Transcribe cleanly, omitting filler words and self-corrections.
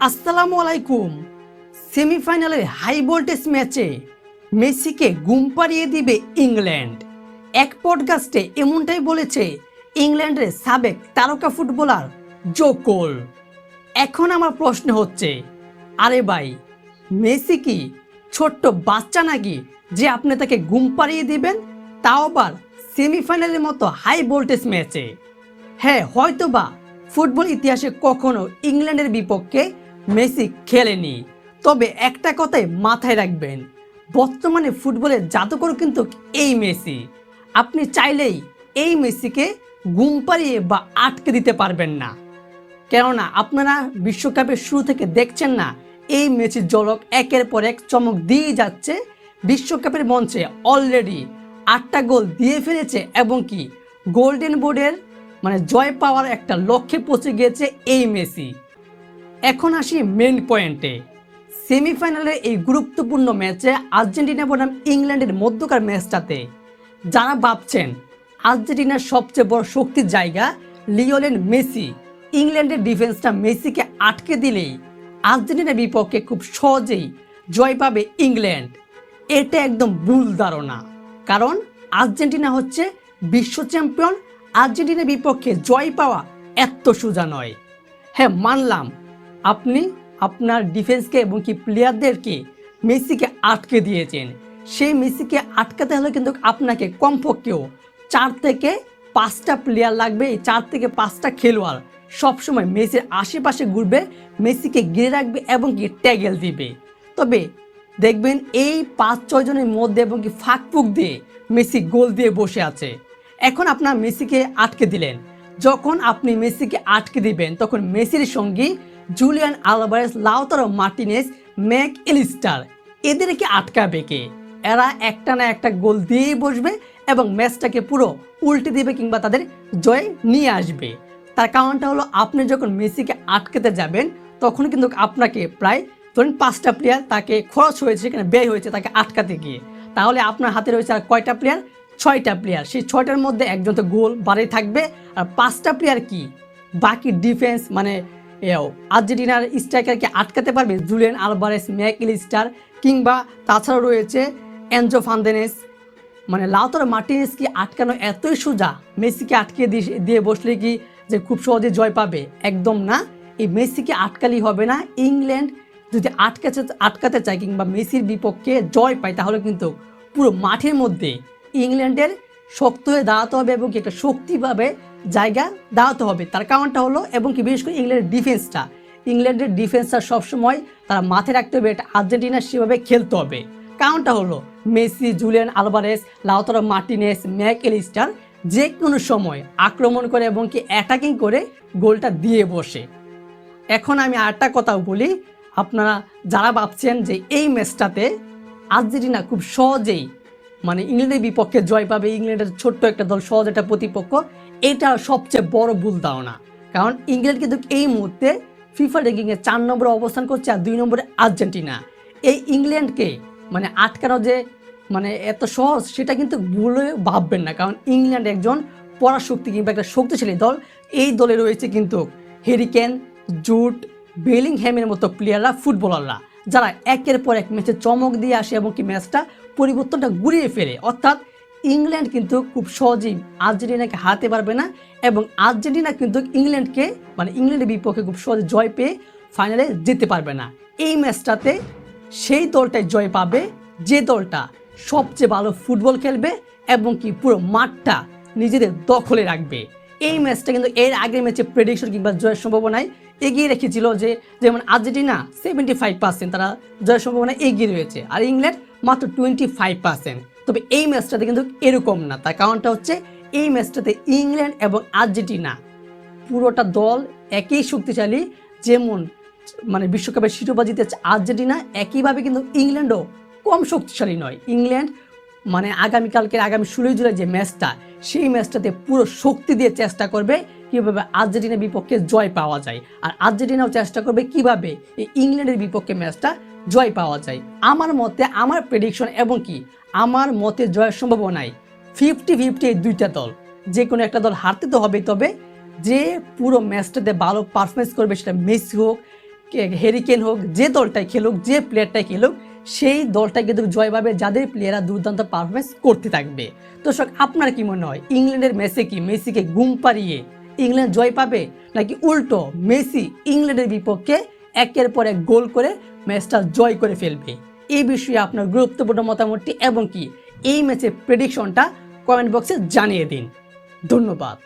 আসসালামু আলাইকুম। সেমিফাইনালের হাই ভোল্টেজ ম্যাচে মেসিকে ঘুম পাড়িয়ে দিবে ইংল্যান্ড। এক পডকাস্টে এমনটাই বলেছে ইংল্যান্ডের সাবেক তারকা ফুটবলার জো কোল। এখন আমার প্রশ্ন হচ্ছে, আরে ভাই, মেসি কি ছোট্ট বাচ্চা নাকি যে আপনি তাকে ঘুম পাড়িয়ে দিবেন, তাও আবার সেমিফাইনালের মতো হাই ভোল্টেজ ম্যাচে? হ্যাঁ, হয়তোবা ফুটবল ইতিহাসে কখনো ইংল্যান্ডের বিপক্ষে মেসি খেলেনি, তবে একটা কথাই মাথায় রাখবেন, বর্তমানে ফুটবলের জাদুকর কিন্তু এই মেসি। আপনি চাইলেই এই মেসিকে ঘুম পাড়িয়ে বা আটকে দিতে পারবেন না, কেননা আপনারা বিশ্বকাপের শুরু থেকে দেখছেন না এই মেসির ঝলক একের পর এক চমক দিয়ে যাচ্ছে। বিশ্বকাপের মঞ্চে অলরেডি 8টা গোল দিয়ে ফেলেছে এবং কি গোল্ডেন বোর্ডের জয় পাওয়ার একটা লক্ষ্যে পৌঁছে গিয়েছে এই মেসি। এখন আসি মেন পয়েন্টে। সেমিফাইনালের এই গুরুত্বপূর্ণ ম্যাচে আর্জেন্টিনা বনাম ইংল্যান্ডের মধ্যকার ম্যাচটাতে যারা ভাবছেন আর্জেন্টিনার সবচেয়ে বড় শক্তির জায়গা লিওনেল মেসি, ইংল্যান্ডের ডিফেন্সটা মেসিকে আটকে দিলেই আর্জেন্টিনার বিপক্ষে খুব সহজেই জয় পাবে ইংল্যান্ড, এটা একদম ভুল ধারণা। কারণ আর্জেন্টিনা হচ্ছে বিশ্ব চ্যাম্পিয়ন, আর্জেন্টিনার বিপক্ষে জয় পাওয়া এত সোজা নয়। হ্যাঁ, মানলাম আপনি আপনার ডিফেন্সকে এবং কি প্লেয়ারদেরকে মেসিকে আটকে দিয়েছেন। সেই মেসিকে আটকাতে হলে কিন্তু আপনাকে কমপক্ষেও 4 থেকে 5টা প্লেয়ার লাগবে। এই 4 থেকে 5টা খেলোয়াড় সবসময় মেসির আশেপাশে ঘুরবে, মেসিকে ঘিরে রাখবে এবং কি ট্যাগেল দিবে। তবে দেখবেন এই 5-6 জনের মধ্যে এবং কি ফাঁকফুক দিয়ে মেসি গোল দিয়ে বসে আছে। এখন আপনার মেসিকে আটকে দিলেন, যখন আপনি মেসিকে আটকে দিবেন তখন মেসির সঙ্গী Julian Alvarez, Lautaro Martinez, Mac Allister, এদেরকে আটকাবে কে? এরা একটা না একটা গোল দিয়েই বসবে এবং ম্যাচটাকে পুরো উল্টে দিবে কিংবা তাদের জয় নিয়ে আসবে। তার কারণটা হলো, আপনি যখন মেসিকে আটকাতে যাবেন তখন কিন্তু আপনাকে প্রায় ধরুন 5টা প্লেয়ার তাকে খরচ হয়েছে, সেখানে ব্যয় হয়েছে তাকে আটকাতে গিয়ে, তাহলে আপনার হাতে রয়েছে আর কয়টা প্লেয়ার? 6টা প্লেয়ার। সেই 6টার মধ্যে একজন তো গোল বাড়ি থাকবে, আর 5টা প্লেয়ার কি বাকি ডিফেন্স আর্জেন্টিনার স্ট্রাইকারকে আটকাতে পারবে? জুলিয়ান আলভারেজ, ম্যাক এলিস্টার কিংবা তাছাড়াও রয়েছে এনজো ফার্নান্দেজ। লাউতারো মার্টিনেজ কি আটকানো এতই সোজা? মেসিকে আটকে দিয়ে বসলে কি যে খুব সহজে জয় পাবে? একদম না। এই মেসিকে আটকালেই হবে না। ইংল্যান্ড যদি আটকাতে চায় কিংবা মেসির বিপক্ষে জয় পায়, তাহলে কিন্তু পুরো মাঠের মধ্যে ইংল্যান্ডের শক্ত হয়ে দাঁড়াতে হবে এবং কি একটা শক্তিভাবে জায়গা দাঁড়াতে হবে। তার কারণটা হলো, এবং কি বিশেষ করে ইংল্যান্ডের ডিফেন্সটা সবসময় তারা মাথায় রাখতে হবে, এটা আর্জেন্টিনার সেভাবে খেলতে হবে। কারণটা হলো Messi, Julian Alvarez, Lautaro Martinez, Mac Allister যে কোনো সময় আক্রমণ করে এবং কি অ্যাটাকিং করে গোলটা দিয়ে বসে। এখন আমি আরেকটা কথা বলি, আপনারা যারা ভাবছেন যে এই ম্যাচটাতে আর্জেন্টিনা খুব সহজেই ইংল্যান্ডের বিপক্ষে জয় পাবে, ইংল্যান্ডের ছোট্ট একটা দল, সহজ একটা প্রতিপক্ষ, এটা সবচেয়ে বড় ভুল ধারণা। কারণ ইংল্যান্ড কিন্তু এই মুহূর্তে ফিফা র্যাঙ্কিংয়ে 4 নম্বরে অবস্থান করছে আর 2 নম্বরে আর্জেন্টিনা। এই ইংল্যান্ডকে আটকানো যে এত সহজ, সেটা কিন্তু ভুলে ভাববেন না। কারণ ইংল্যান্ড একজন পরাশক্তি কিংবা একটা শক্তিশালী দল। এই দলে রয়েছে কিন্তু হ্যারি কেন, জুড বেলিংহ্যামের মতো প্লেয়াররা, ফুটবলাররা, যারা একের পর এক ম্যাচে চমক দিয়ে আসে এবং কি ম্যাচটা পরিবর্তনটা ঘুরিয়ে ফেলে। অর্থাৎ ইংল্যান্ড কিন্তু খুব সহজেই আর্জেন্টিনাকে হারাতে পারবে না এবং আর্জেন্টিনা কিন্তু ইংল্যান্ডের বিপক্ষে খুব সহজে জয় পেয়ে ফাইনালে যেতে পারবে না। এই ম্যাচটাতে সেই দলটাই জয় পাবে যে দলটা সবচেয়ে ভালো ফুটবল খেলবে এবং কি পুরো মাঠটা নিজেদের দখলে রাখবে। এই ম্যাচটা কিন্তু এর আগের ম্যাচে প্রেডিকশন কিংবা জয়ের সম্ভাবনায় এগিয়ে রেখেছিল, যে যেমন আর্জেন্টিনা 75% তারা জয়ের সম্ভাবনা এগিয়ে রয়েছে, আর ইংল্যান্ড মাত্র 25%। তবে এই ম্যাচটাতে কিন্তু এরকম না। তার কারণটা হচ্ছে, এই ম্যাচটাতে ইংল্যান্ড এবং আর্জেন্টিনা পুরোটা দল একই শক্তিশালী। যেমন বিশ্বকাপের শিরোপা জিতেছে আর্জেন্টিনা, একইভাবে কিন্তু ইংল্যান্ডও কম শক্তিশালী নয়। ইংল্যান্ড আগামী 16 জুলাই যে ম্যাচটা, সেই ম্যাচটাতে পুরো শক্তি দিয়ে চেষ্টা করবে কীভাবে আর্জেন্টিনার বিপক্ষে জয় পাওয়া যায়, আর আর্জেন্টিনাও চেষ্টা করবে কিভাবে এই ইংল্যান্ডের বিপক্ষে ম্যাচটা জয় পাওয়া যায়। আমার মতে, আমার প্রেডিকশন এবং কি আমার মতে জয়ের সম্ভাবনায় 50-50 এই দুইটা দল, যে কোনো একটা দল হারতে তো হবে। তবে যে পুরো ম্যাচটাতে ভালো পারফরমেন্স করবে, সেটা মেসি হোক হ্যারি কেন হোক, যে দলটাই খেলুক, যে প্লেয়ারটাই খেলুক, সেই দলটা কিন্তু জয় পাবে যাদের প্লেয়াররা দুর্দান্ত পারফরমেন্স করতে থাকবে। দর্শক, আপনার কি মনে হয় ইংল্যান্ডের ম্যাচে কি মেসিকে ঘুম পাড়িয়ে ইংল্যান্ড জয় পাবে, নাকি উল্টো মেসি ইংল্যান্ডের বিপক্ষে একের পর এক গোল করে ম্যাচটা জয় করে ফেলবে? এই বিষয়ে আপনার গুরুত্বপূর্ণ মতামতটি এবং কি এই ম্যাচের প্রেডিকশনটা কমেন্ট বক্সে জানিয়ে দিন। ধন্যবাদ।